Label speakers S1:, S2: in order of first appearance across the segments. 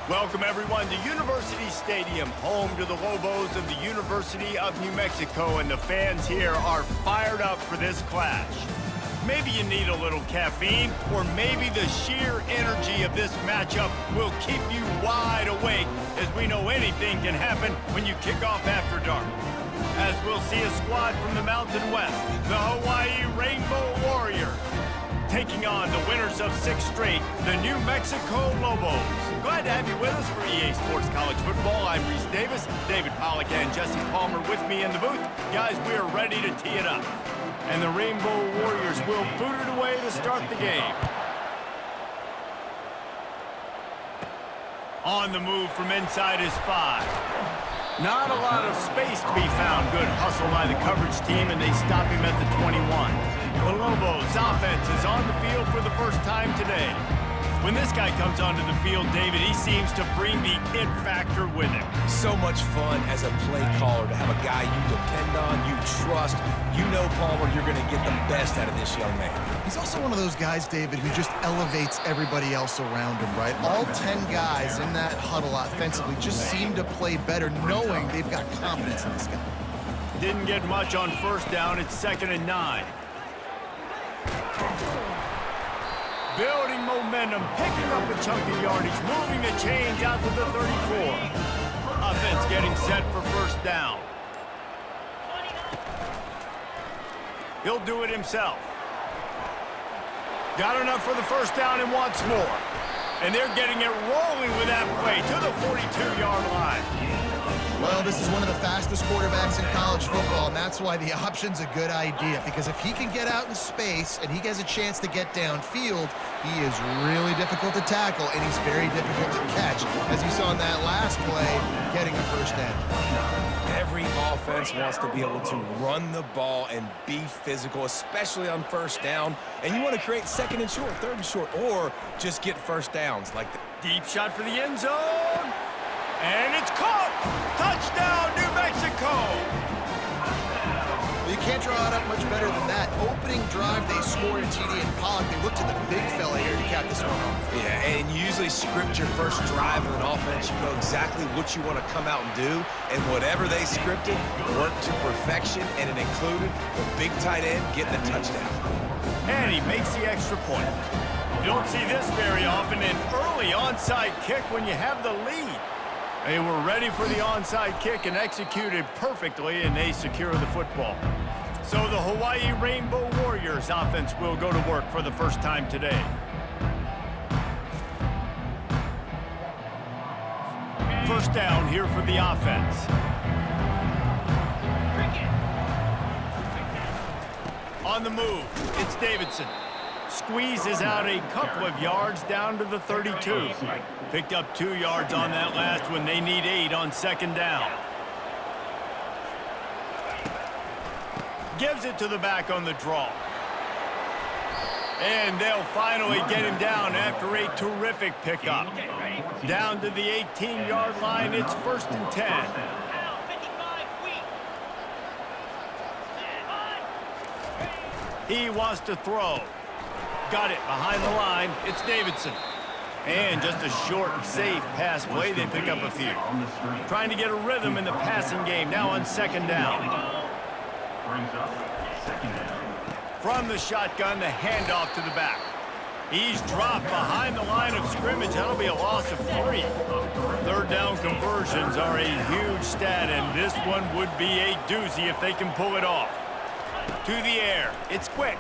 S1: Welcome, everyone, to University Stadium, home to the Lobos of the University of New Mexico, and the fans here are fired up for this clash. Maybe you need a little caffeine, or maybe the sheer energy of this matchup will keep you wide awake, as we know anything can happen when you kick off after dark. As we'll see a squad from the Mountain West, the Hawaii Rainbow Warriors, taking on the winners of 6 straight, the New Mexico Lobos. Glad to have you with us for EA Sports College Football. I'm Reese Davis, David Pollack and Jesse Palmer with me in the booth. Guys, we are ready to tee it up. And the Rainbow Warriors will boot it away to start the game. On the move from inside is 5. Not a lot of space to be found. Good hustle by the coverage team, and they stop him at the 21. The Lobos offense is on the field for the first time today. When this guy comes onto the field, David, he seems to bring the it factor with him.
S2: So much fun as a play caller to have a guy you depend on, you trust. You know, Palmer, you're going to get the best out of this young man.
S3: He's also one of those guys, David, who just elevates everybody else around him, right? All 10 guys in that huddle offensively just seem to play better knowing they've got confidence in this guy.
S1: Didn't get much on first down. It's 2nd and 9. Building momentum, picking up a chunk of yardage, moving the chains out to the 34. Offense getting set for first down. He'll do it himself. Got enough for the first down and wants more. And they're getting it rolling with that play to the 42-yard line.
S3: Well, this is one of the fastest quarterbacks in college football, and that's why the option's a good idea, because if he can get out in space and he has a chance to get downfield, he is really difficult to tackle, and he's very difficult to catch, as you saw in that last play, getting a first down.
S2: Every offense wants to be able to run the ball and be physical, especially on first down, and you want to create 2nd and short, 3rd and short, or just get first downs like that.
S1: Deep shot for the end zone. And it's caught! Touchdown, New Mexico!
S3: Well, you can't draw it up much better than that. Opening drive, they scored a TD, and Pollack, they looked to the big fella here to cap this one off.
S2: Yeah, and you usually script your first drive of an offense. You know exactly what you want to come out and do, and whatever they scripted worked to perfection, and it included the big tight end getting the touchdown.
S1: And he makes the extra point. You don't see this very often, an early onside kick when you have the lead. They were ready for the onside kick and executed perfectly, and they secure the football. So the Hawaii Rainbow Warriors offense will go to work for the first time today. First down here for the offense. On the move, it's Davidson. Squeezes out a couple of yards down to the 32. Picked up 2 yards on that last one. They need 8 on 2nd down. Gives it to the back on the draw. And they'll finally get him down after a terrific pickup. Down to the 18-yard line, it's 1st and 10. He wants to throw. Got it behind the line. It's Davidson. And just a short, safe pass play. They pick up a few. Trying to get a rhythm in the passing game. Now on 2nd down. From the shotgun, the handoff to the back. He's dropped behind the line of scrimmage. That'll be a loss of 3. 3rd down conversions are a huge stat, and this one would be a doozy if they can pull it off. To the air. It's quick.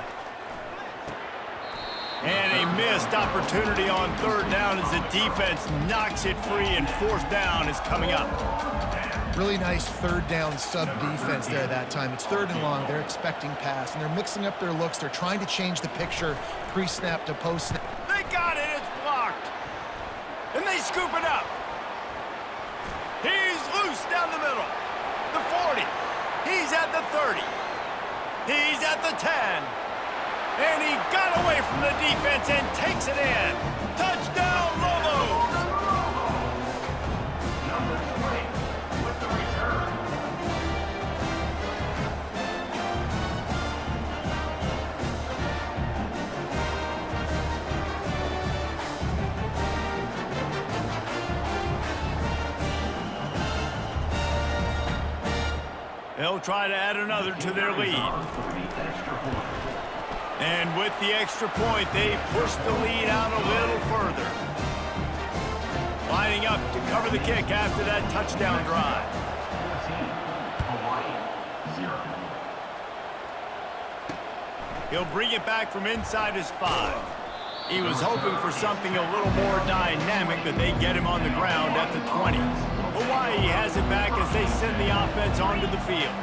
S1: And a missed opportunity on 3rd down as the defense knocks it free, and 4th down is coming up.
S3: Really nice 3rd down sub-defense there that time. It's 3rd and long. They're expecting pass, and they're mixing up their looks. They're trying to change the picture pre-snap to post-snap.
S1: They got it. It's blocked. And they scoop it up. He's loose down the middle. The 40. He's at the 30. He's at the 10. And he got away from the defense and takes it in. Touchdown, Lobos! Number 20 with the return. They'll try to add another to their lead. And with the extra point, they push the lead out a little further. Lining up to cover the kick after that touchdown drive. He'll bring it back from inside his 5. He was hoping for something a little more dynamic, but they get him on the ground at the 20. Hawaii has it back as they send the offense onto the field.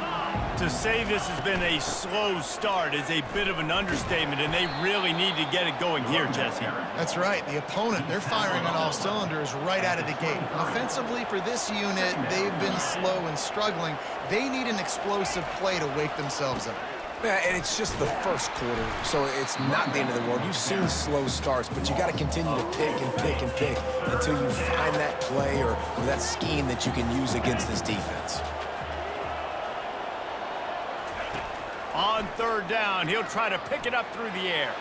S1: To say this has been a slow start is a bit of an understatement, and they really need to get it going here, Jesse.
S3: That's right. The opponent, they're firing on all cylinders right out of the gate. Offensively, for this unit, they've been slow and struggling. They need an explosive play to wake themselves up.
S2: Yeah, and it's just the first quarter, so it's not the end of the world. You've seen slow starts, but you got to continue to pick and pick and pick until you find that play or that scheme that you can use against this defense.
S1: On third down, he'll try to pick it up through the air.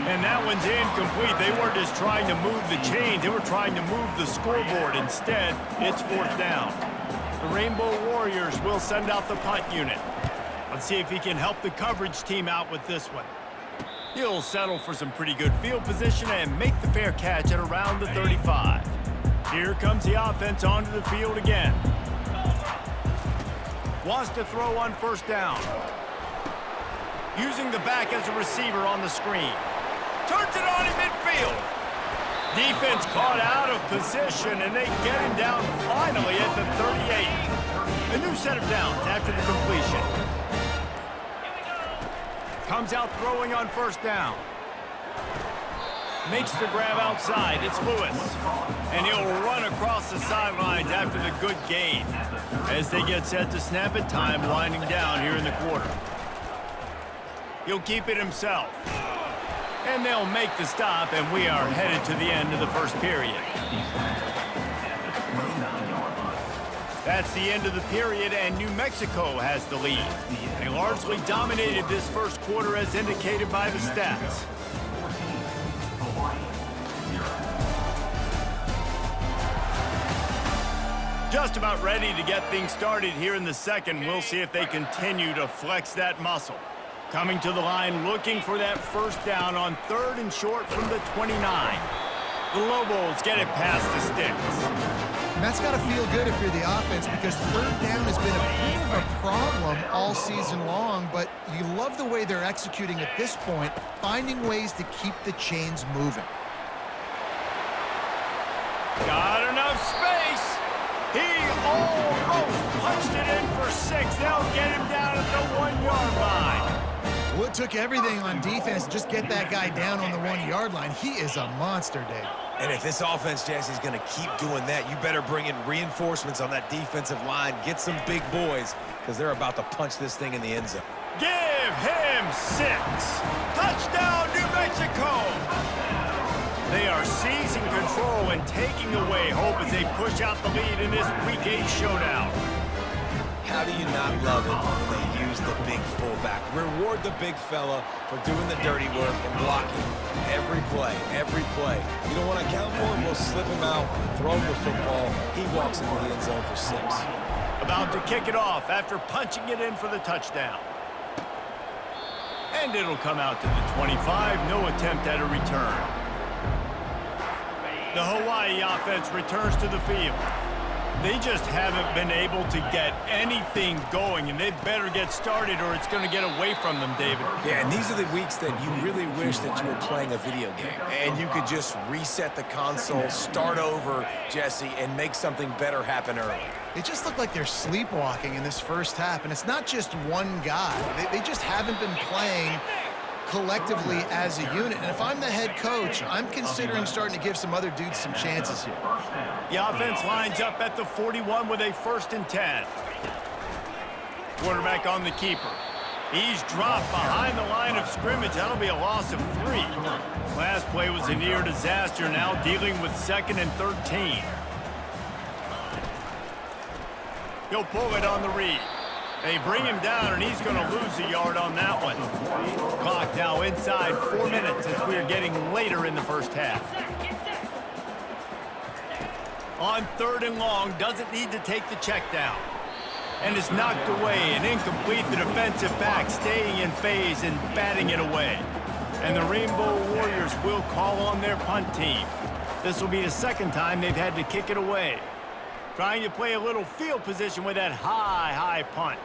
S1: And that one's incomplete. They weren't just trying to move the chains. They were trying to move the scoreboard. Instead, it's fourth down. The Rainbow Warriors will send out the punt unit. Let's see if he can help the coverage team out with this one. He'll settle for some pretty good field position and make the fair catch at around the 35. Here comes the offense onto the field again. Wants to throw on first down. Using the back as a receiver on the screen. Turns it on in midfield. Defense caught out of position, and they get him down finally at the 38. A new set of downs after the completion. Comes out throwing on first down. Makes the grab outside. It's Lewis. And he'll run across the sidelines after the good gain. As they get set to snap it, time winding down here in the quarter. He'll keep it himself. And they'll make the stop, and we are headed to the end of the first period. That's the end of the period, and New Mexico has the lead. They largely dominated this first quarter as indicated by the stats. Just about ready to get things started here in the second. We'll see if they continue to flex that muscle. Coming to the line, looking for that first down on third and short from the 29. The Lobos get it past the sticks.
S3: And that's got to feel good if you're the offense, because third down has been a bit of a problem all season long, but you love the way they're executing at this point, finding ways to keep the chains moving.
S1: Got enough space. He almost punched it in for 6. They'll get him down at the 1-yard line.
S3: Well, it took everything on defense to just get that guy down on the 1-yard line. He is a monster, Dave.
S2: And if this offense, Jesse, is going to keep doing that, you better bring in reinforcements on that defensive line. Get some big boys, because they're about to punch this thing in the end zone.
S1: Give him 6. Touchdown, New Mexico. They are seizing control and taking away hope as they push out the lead in this Week 8 showdown.
S2: How do you not love it when they use the big fullback? Reward the big fella for doing the dirty work and blocking every play, every play. You don't want to account for him? We'll slip him out, throw him the football. He walks into the end zone for 6.
S1: About to kick it off after punching it in for the touchdown. And it'll come out to the 25. No attempt at a return. The Hawaii offense returns to the field. They just haven't been able to get anything going, and they better get started or it's going to get away from them, David.
S2: Yeah, and these are the weeks that you really wish that you were playing a video game and you could just reset the console, start over, Jesse, and make something better happen early.
S3: It just looked like they're sleepwalking in this first half, and it's not just one guy. They just haven't been playing collectively as a unit. And if I'm the head coach, I'm considering starting to give some other dudes some chances here.
S1: The offense lines up at the 41 with a 1st and 10. Quarterback on the keeper. He's dropped behind the line of scrimmage. That'll be a loss of 3. Last play was a near disaster, now dealing with 2nd and 13. He'll pull it on the read. They bring him down, and he's going to lose a yard on that one. Clock now inside 4 minutes as we are getting later in the first half. On 3rd and long, doesn't need to take the check down. And it's knocked away and incomplete. The defensive back staying in phase and batting it away. And the Rainbow Warriors will call on their punt team. This will be the second time they've had to kick it away. Trying to play a little field position with that high punt.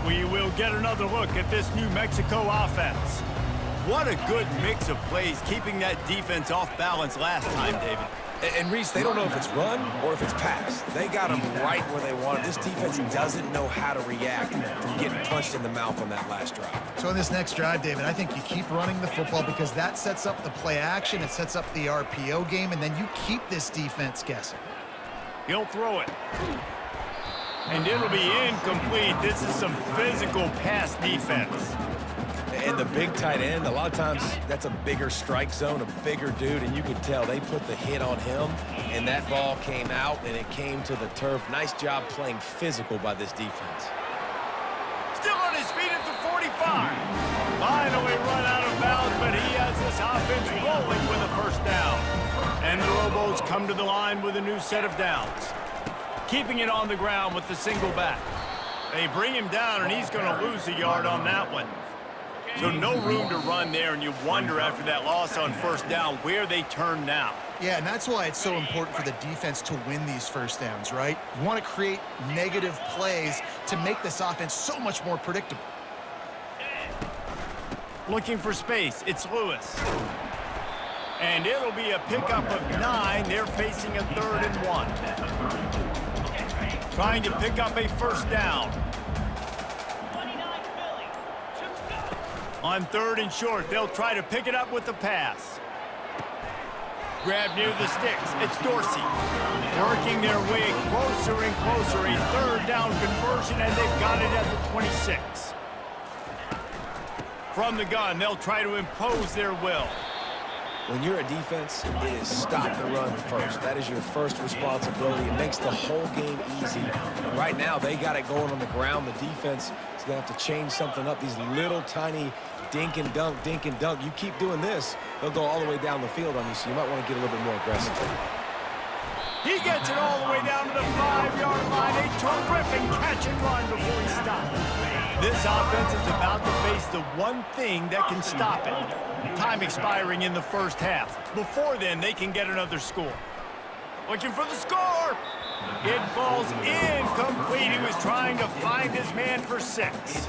S1: We will get another look at this New Mexico offense. What a good mix of plays, keeping that defense off balance last time, David.
S2: And Reese, they don't know if it's run or if it's pass. They got them right where they want it. This defense doesn't know how to react from getting punched in the mouth on that last drive.
S3: So in this next drive, David, I think you keep running the football because that sets up the play action, it sets up the RPO game, and then you keep this defense guessing.
S1: He'll throw it. And it'll be incomplete. This is some physical pass defense.
S2: And the big tight end, a lot of times that's a bigger strike zone, a bigger dude, and you could tell they put the hit on him, and that ball came out, and it came to the turf. Nice job playing physical by this defense.
S1: Still on his feet at the 45. Finally run out of bounds, but he has this offense rolling with a first down. And the Lobos come to the line with a new set of downs. Keeping it on the ground with the single back. They bring him down, and he's going to lose a yard on that one. So no room to run there, and you wonder after that loss on first down where they turn now.
S3: Yeah, and that's why it's so important for the defense to win these first downs, right? You want to create negative plays to make this offense so much more predictable.
S1: Looking for space, it's Lewis. And it'll be a pickup of 9. They're facing a 3rd and 1. Trying to pick up a first down. On 3rd and short, they'll try to pick it up with the pass. Grab near the sticks. It's Dorsey. Working their way closer and closer. A 3rd down conversion, and they've got it at the 26. From the gun, they'll try to impose their will.
S2: When you're a defense, it is stop the run first. That is your first responsibility. It makes the whole game easy. And right now, they got it going on the ground. The defense is going to have to change something up. These little tiny dink and dunk, dink and dunk. You keep doing this, they'll go all the way down the field on you, so you might want to get a little bit more aggressive.
S1: He gets it all the way down to the 5-yard line. A terrific catch and run before he stopped. This offense is about to face the one thing that can stop it. Time expiring in the first half. Before then, they can get another score. Looking for the score. It falls incomplete. He was trying to find his man for 6.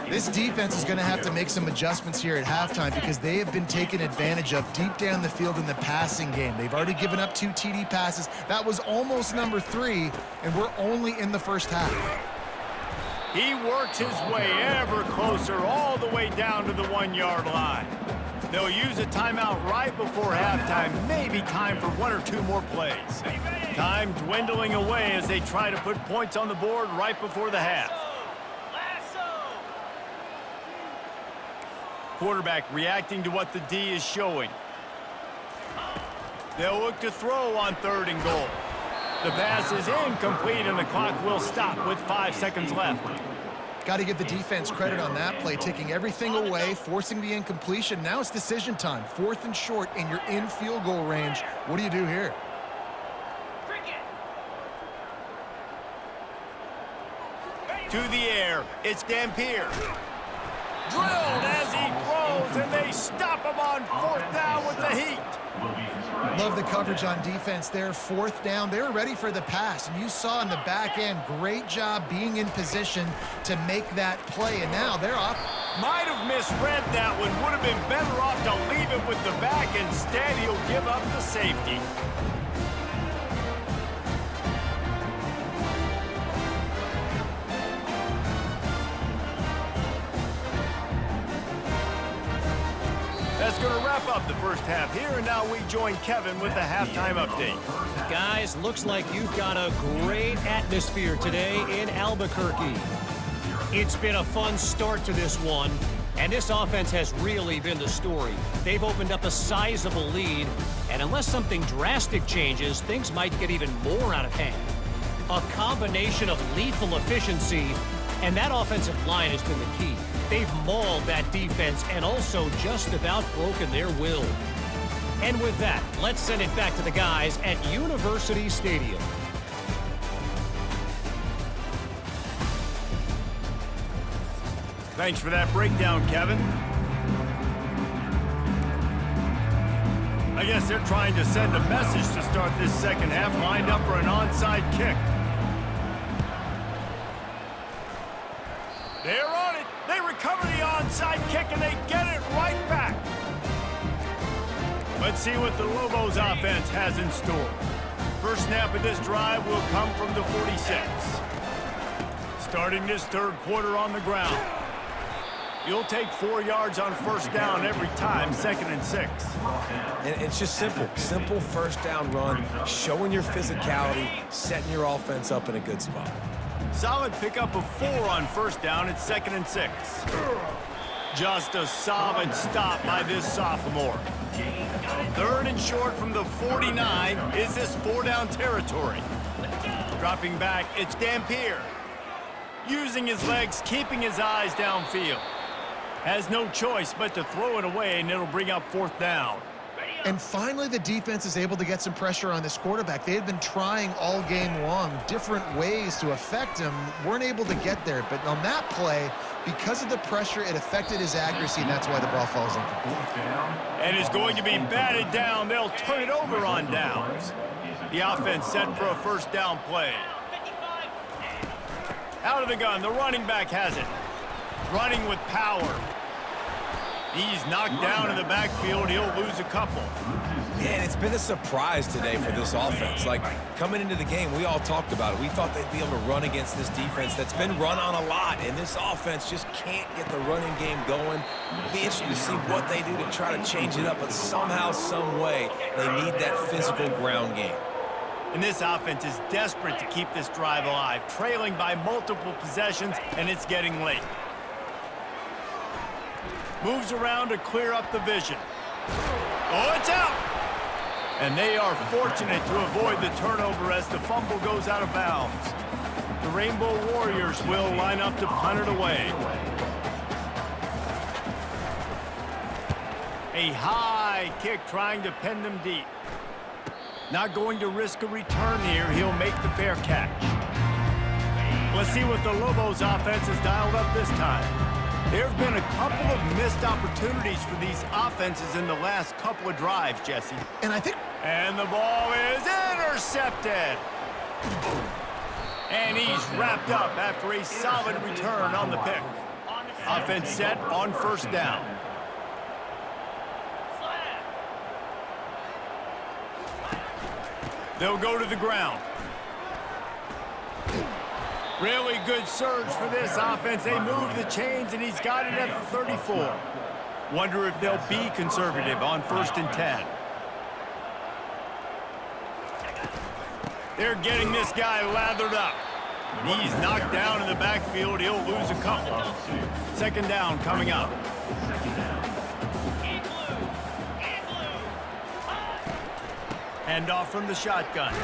S3: This defense is going to have to make some adjustments here at halftime because they have been taken advantage of deep down the field in the passing game. They've already given up 2 TD passes. That was almost number 3, and we're only in the first half.
S1: He works his way ever closer all the way down to the 1-yard line. They'll use a timeout right before halftime, maybe time for 1 or 2 more plays. Time dwindling away as they try to put points on the board right before the half. Quarterback reacting to what the D is showing. They'll look to throw on 3rd and goal. The pass is incomplete, and the clock will stop with 5 seconds left.
S3: Got to give the defense credit on that play, taking everything away, forcing the incompletion. Now it's decision time. 4th and short, and you're in field goal range. What do you do here?
S1: To the air, it's Dampier. Drilled as he throws, and they stop him on 4th down with the heat.
S3: Love the coverage on defense there. 4th down, they were ready for the pass, and you saw in the back end, great job being in position to make that play, and now they're up.
S1: Might have misread that one. Would have been better off to leave it with the back. Instead, he'll give up the safety. That's going to wrap up the first half here, and now we join Kevin with the halftime update.
S4: Guys, looks like you've got a great atmosphere today in Albuquerque. It's been a fun start to this one, and this offense has really been the story. They've opened up a sizable lead, and unless something drastic changes, things might get even more out of hand. A combination of lethal efficiency, and that offensive line has been the key. They've mauled that defense and also just about broken their will. And with that, let's send it back to the guys at University Stadium.
S1: Thanks for that breakdown, Kevin. I guess they're trying to send a message to start this second half, lined up for an onside kick. They're on it. They recover the onside kick, and they get it right back. Let's see what the Lobos offense has in store. First snap of this drive will come from the 46. Starting this third quarter on the ground. You'll take 4 yards on first down every time, 2nd and 6.
S2: And it's just simple. Simple first down run, showing your physicality, setting your offense up in a good spot.
S1: Solid pickup of 4 on first down at 2nd and 6. Just a solid stop by this sophomore. 3rd and short from the 49. Is this 4-down territory? Dropping back, it's Dampier. Using his legs, keeping his eyes downfield. Has no choice but to throw it away, and it'll bring up 4th down.
S3: And finally, the defense is able to get some pressure on this quarterback. They had been trying all game long different ways to affect him, weren't able to get there. But on that play, because of the pressure, it affected his accuracy, and that's why the ball falls incomplete.
S1: And is going to be batted down. They'll turn it over on downs. The offense set for a first down play. Out of the gun, the running back has it. Running with power. He's knocked down in the backfield. He'll lose a couple.
S2: Yeah, and it's been a surprise today for this offense. Like, coming into the game, we all talked about it. We thought they'd be able to run against this defense that's been run on a lot, and this offense just can't get the running game going. It'll be interesting to see what they do to try to change it up, but somehow, some way, they need that physical ground game.
S1: And this offense is desperate to keep this drive alive, trailing by multiple possessions, and it's getting late. Moves around to clear up the vision. Oh, it's out! And they are fortunate to avoid the turnover as the fumble goes out of bounds. The Rainbow Warriors will line up to punt it away. A high kick trying to pin them deep. Not going to risk a return here. He'll make the fair catch. Let's see what the Lobos offense has dialed up this time. There have been a couple of missed opportunities for these offenses in the last couple of drives, Jesse. And the ball is intercepted. And he's wrapped up after a solid return on the pick. Offense set on first down. They'll go to the ground. Really good surge for this offense. They move the chains, and he's got it at the 34. Wonder if they'll be conservative on 1st and 10. They're getting this guy lathered up. He's knocked down in the backfield. He'll lose a couple. 2nd down coming up. Hand off from the shotgun.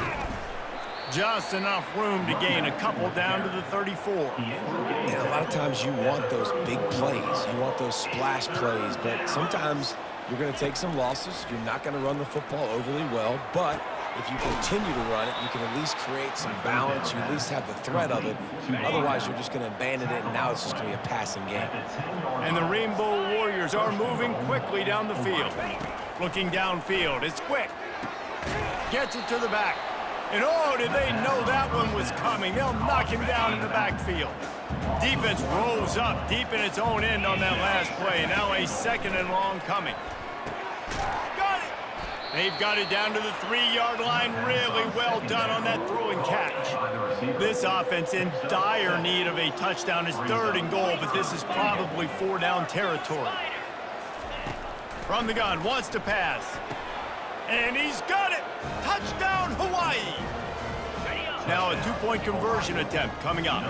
S1: Just enough room to gain a couple down to the 34.
S2: And a lot of times you want those big plays. You want those splash plays. But sometimes you're going to take some losses. You're not going to run the football overly well. But if you continue to run it, you can at least create some balance. You at least have the threat of it. Otherwise, you're just going to abandon it, and now it's just going to be a passing game.
S1: And the Rainbow Warriors are moving quickly down the field. Looking downfield. It's quick. Gets it to the back. And oh, did they know that one was coming. They'll knock him down in the backfield. Defense rolls up deep in its own end on that last play. Now a 2nd and long coming. Got it! They've got it down to the 3-yard line. Really well done on that throw and catch. This offense in dire need of a touchdown. Is 3rd and goal, but this is probably 4-down territory. From the gun, wants to pass. And he's got it! Touchdown, Hawaii! Now a 2-point conversion attempt coming up.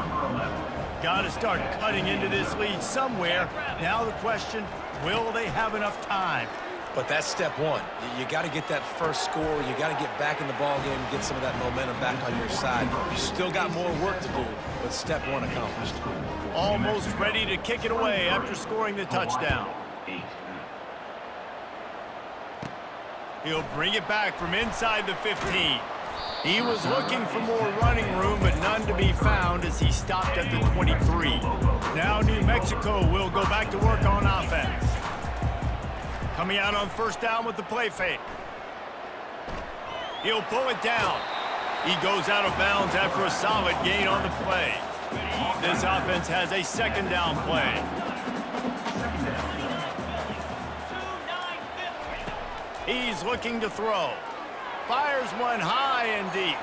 S1: Got to start cutting into this lead somewhere. Now the question, will they have enough time?
S2: But that's step one. You got to get that first score. You got to get back in the ball game and get some of that momentum back on your side. You still got more work to do, but step one accomplished.
S1: Almost ready to kick it away after scoring the touchdown. He'll bring it back from inside the 15. He was looking for more running room, but none to be found as he stopped at the 23. Now New Mexico will go back to work on offense. Coming out on first down with the play fake. He'll pull it down. He goes out of bounds after a solid gain on the play. This offense has a second down play. He's looking to throw. Fires one high and deep.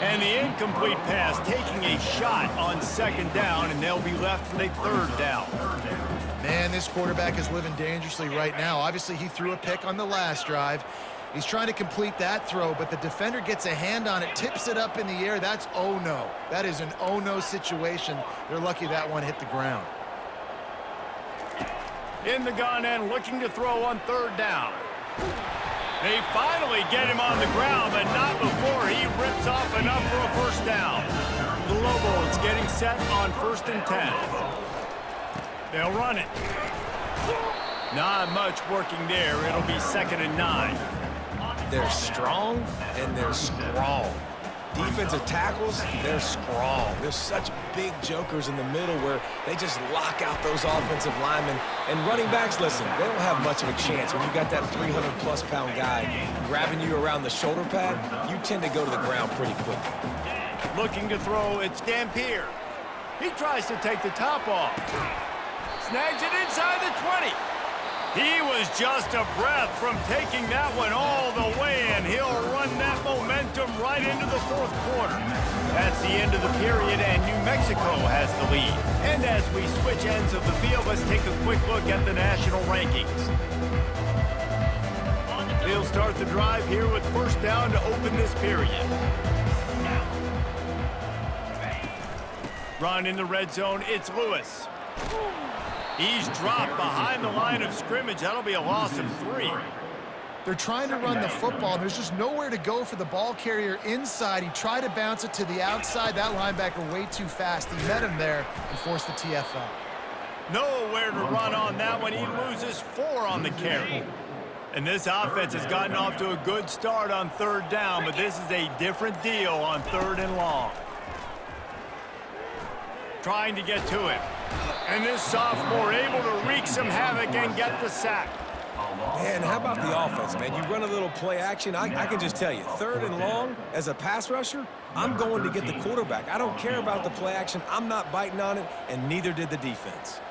S1: And the incomplete pass taking a shot on second down, and they'll be left with a third down.
S3: Man, this quarterback is living dangerously right now. Obviously, he threw a pick on the last drive. He's trying to complete that throw, but the defender gets a hand on it, tips it up in the air. That's oh no. That is an oh no situation. They're lucky that one hit the ground.
S1: In the gun and looking to throw on third down. They finally get him on the ground, but not before he rips off enough for a first down. The Lobos getting set on 1st and 10. They'll run it. Not much working there. It'll be 2nd and 9.
S2: They're strong and they're strong. Defensive tackles, they're strong. There's such big jokers in the middle where they just lock out those offensive linemen. And running backs, listen, they don't have much of a chance. When you got that 300-plus pound guy grabbing you around the shoulder pad, you tend to go to the ground pretty quick.
S1: Looking to throw, it's Dampier. He tries to take the top off. Snags it inside the 20. He was just a breath from taking that one all the way, and he'll run that momentum right into the 4th quarter. That's the end of the period, and New Mexico has the lead. And as we switch ends of the field, let's take a quick look at the national rankings. They'll start the drive here with first down to open this period. Run in the red zone, it's Lewis. He's dropped behind the line of scrimmage. That'll be a loss of 3.
S3: They're trying to run the football. There's just nowhere to go for the ball carrier inside. He tried to bounce it to the outside. That linebacker way too fast. He met him there and forced the TFL.
S1: Nowhere to run on that one. He loses 4 on the carry. And this offense has gotten off to a good start on third down, but this is a different deal on 3rd and long. Trying to get to it. And this sophomore able to wreak some havoc and get the sack.
S2: Man, how about the offense, man? You run a little play action. I can just tell you, 3rd and long, as a pass rusher, I'm going to get the quarterback. I don't care about the play action. I'm not biting on it, and neither did the defense.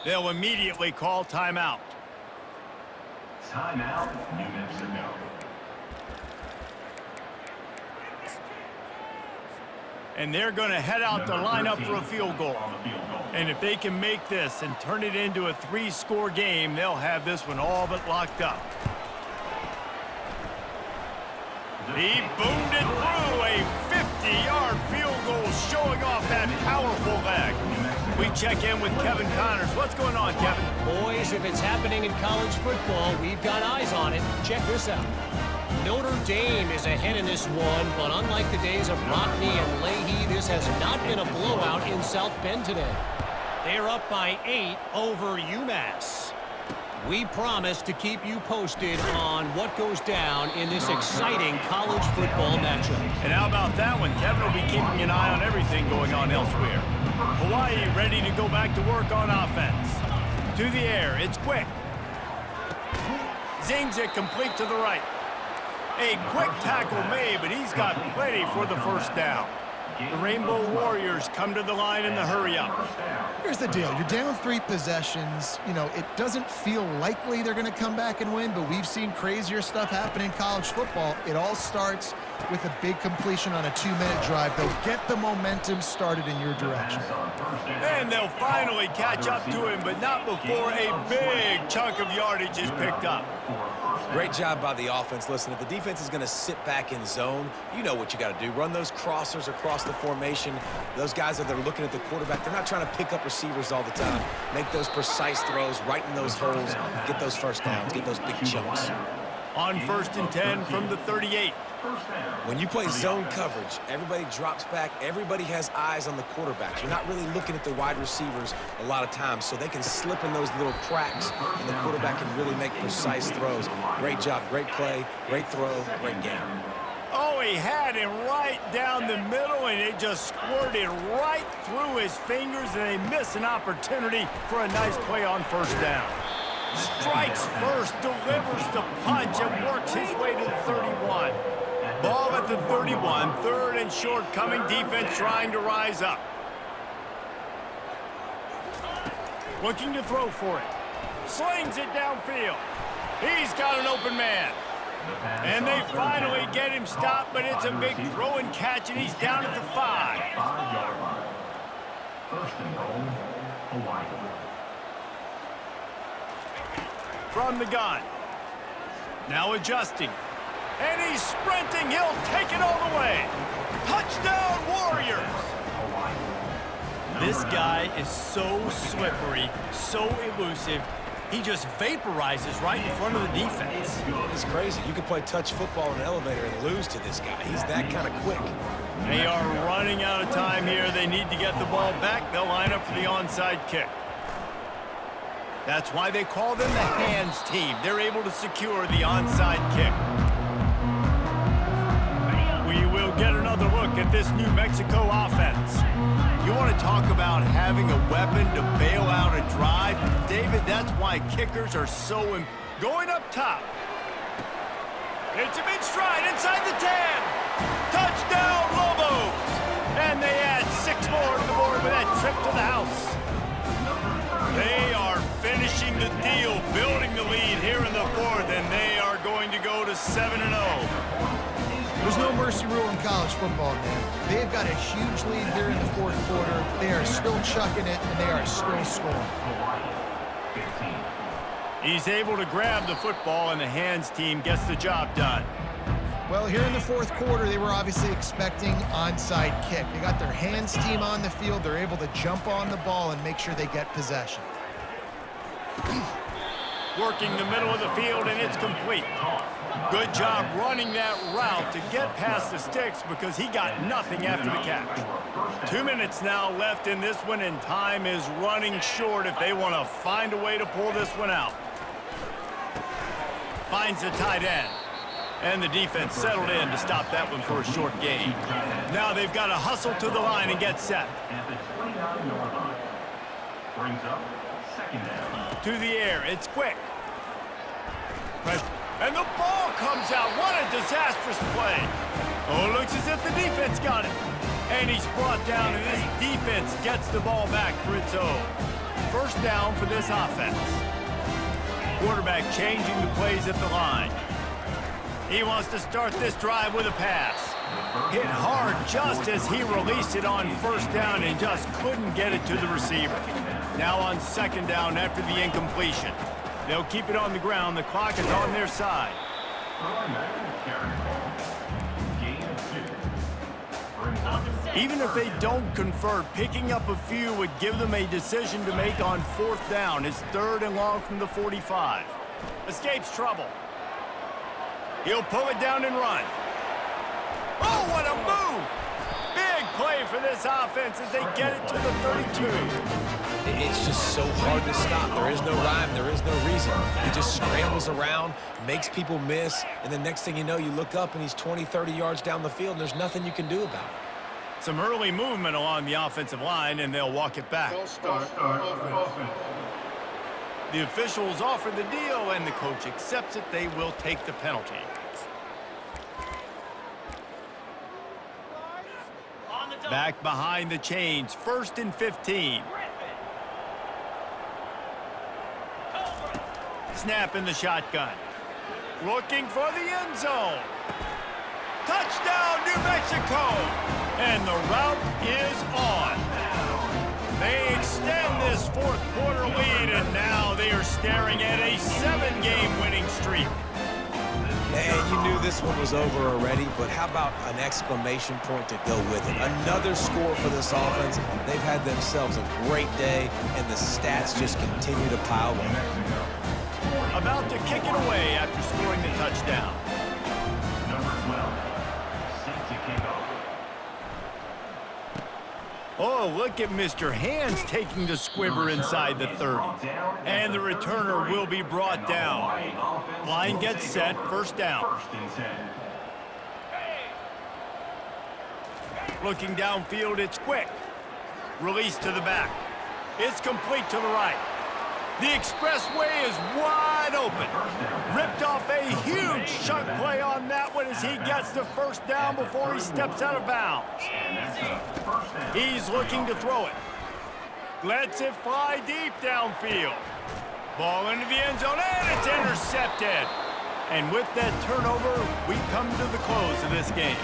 S1: They'll immediately call timeout.
S5: Timeout, New Mexico.
S1: And they're going to head out to line up for a field goal. And if they can make this and turn it into a 3-score game, they'll have this one all but locked up. He boomed it through a 50-yard field goal, showing off that powerful leg. We check in with Kevin Connors. What's going on, Kevin?
S4: Boys, if it's happening in college football, we've got eyes on it. Check this out. Notre Dame is ahead in this one, but unlike the days of Rockney and Leahy, this has not been a blowout in South Bend today. They're up by 8 over UMass. We promise to keep you posted on what goes down in this exciting college football matchup.
S1: And how about that one? Kevin will be keeping an eye on everything going on elsewhere. Hawaii ready to go back to work on offense. To the air, it's quick. Zings it complete to the right. A quick tackle made, but he's got plenty for the first down. The Rainbow Warriors come to the line in the hurry-up.
S3: Here's the deal. You're down 3 possessions. You know, it doesn't feel likely they're going to come back and win, but we've seen crazier stuff happen in college football. It all starts with a big completion on a 2-minute drive. They'll get the momentum started in your direction.
S1: And they'll finally catch up to him, but not before a big chunk of yardage is picked up.
S2: Great job by the offense. Listen, if the defense is going to sit back in zone, you know what you got to do. Run those crossers across the formation. Those guys that are looking at the quarterback, they're not trying to pick up receivers all the time. Make those precise throws right in those holes. Get those first downs. Get those big chunks.
S1: On 1st and 10 from the 38.
S2: When you play zone coverage, everybody drops back. Everybody has eyes on the quarterbacks. You're not really looking at the wide receivers a lot of times, so they can slip in those little cracks, and the quarterback can really make precise throws. Great job, great play, great throw, great game.
S1: Oh, he had him right down the middle, and it just squirted right through his fingers, and they miss an opportunity for a nice play on 1st down. Strikes first, delivers the punch, and works his way to the 31. Ball at the 31, 3rd and short, coming defense trying to rise up. Looking to throw for it. Slings it downfield. He's got an open man. And they finally get him stopped, but it's a big throw and catch, and he's down at the 5.
S5: 1st and goal, Hawai'i.
S1: From the gun. Now adjusting. And he's sprinting. He'll take it all the way. Touchdown, Warriors! This guy is so slippery, so elusive. He just vaporizes right in front of the defense.
S2: It's crazy. You can play touch football in an elevator and lose to this guy. He's that kind of quick.
S1: They are running out of time here. They need to get the ball back. They'll line up for the onside kick. That's why they call them the hands team. They're able to secure the onside kick. We will get another look at this New Mexico offense. You want to talk about having a weapon to bail out a drive? David, that's why kickers are so going up top. It's a big stride inside the 10. Touchdown, Lobos! And they add 6 more to the board with that trip to the house. They are finishing the deal, building the lead here in the 4th, and they are going to go to 7-0.
S3: There's no mercy rule in college football, man. They've got a huge lead here in the 4th quarter. They are still chucking it, and they are still scoring.
S1: He's able to grab the football, and the hands team gets the job done.
S3: Well, here in the 4th quarter, they were obviously expecting onside kick. They got their hands team on the field. They're able to jump on the ball and make sure they get possession.
S1: Working the middle of the field, and it's complete. Good job running that route to get past the sticks because he got nothing after the catch. 2 minutes now left in this one, and time is running short if they want to find a way to pull this one out. Finds the tight end. And the defense settled in to stop that one for a short gain. Now they've got to hustle to the line and get set.
S5: Brings up 2nd down.
S1: To the air, it's quick. And the ball comes out. What a disastrous play. Oh, it looks as if the defense got it. And he's brought down, and this defense gets the ball back for its own. 1st down for this offense. Quarterback changing the plays at the line. He wants to start this drive with a pass. Hit hard just as he released it on 1st down and just couldn't get it to the receiver. Now on 2nd down after the incompletion. They'll keep it on the ground. The clock is on their side. Even if they don't convert, picking up a few would give them a decision to make on 4th down. It's 3rd and long from the 45. Escapes trouble. He'll pull it down and run. Oh, what a move! Big play for this offense as they get it to the 32.
S2: It's just so hard to stop. There is no rhyme. There is no reason. He just scrambles around, makes people miss, and the next thing you know, you look up and he's 20, 30 yards down the field, and there's nothing you can do about it.
S1: Some early movement along the offensive line, and they'll walk it back. The officials offer the deal, and the coach accepts it. They will take the penalty. Back behind the chains, 1st and 15. Snap in the shotgun. Looking for the end zone. Touchdown, New Mexico! And the route is on. They extend this 4th quarter lead, and now they are staring at a 7-game winning streak.
S2: And you knew this one was over already, but how about an exclamation point to go with it? Another score for this offense. They've had themselves a great day, and the stats just continue to pile up.
S1: About to kick it away after scoring the touchdown.
S5: Number 12, set to kick off.
S1: Oh, look at Mr. Hands taking the squibber inside the 30. And the returner will be brought down. Line gets set, first down.
S5: First and 10.
S1: Looking downfield, it's quick. Release to the back. It's complete to the right. The expressway is wide open. Ripped off a huge chunk play on that one as he gets the first down before he steps out of bounds. He's looking to throw it. Lets it fly deep downfield. Ball into the end zone, and it's intercepted. And with that turnover, we come to the close of this game.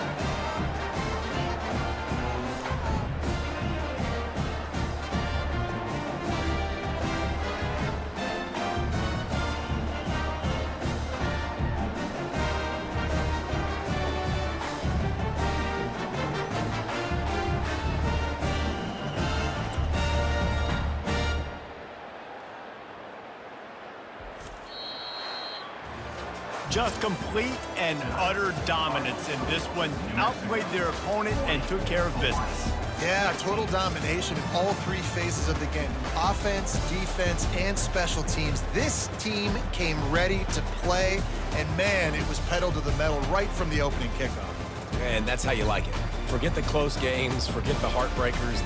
S1: Just complete and utter dominance in this one. Outplayed their opponent and took care of business.
S3: Yeah, total domination in all three phases of the game. Offense, defense, and special teams. This team came ready to play, and man, it was pedal to the metal right from the opening kickoff.
S2: And that's how you like it. Forget the close games, forget the heartbreakers,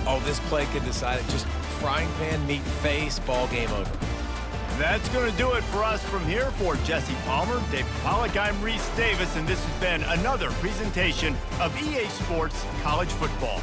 S2: oh, this play could decide it. Just frying pan, meat face, ball game over.
S1: That's going to do it for us from here. For Jesse Palmer, Dave Pollack, I'm Reese Davis, and this has been another presentation of EA Sports College Football.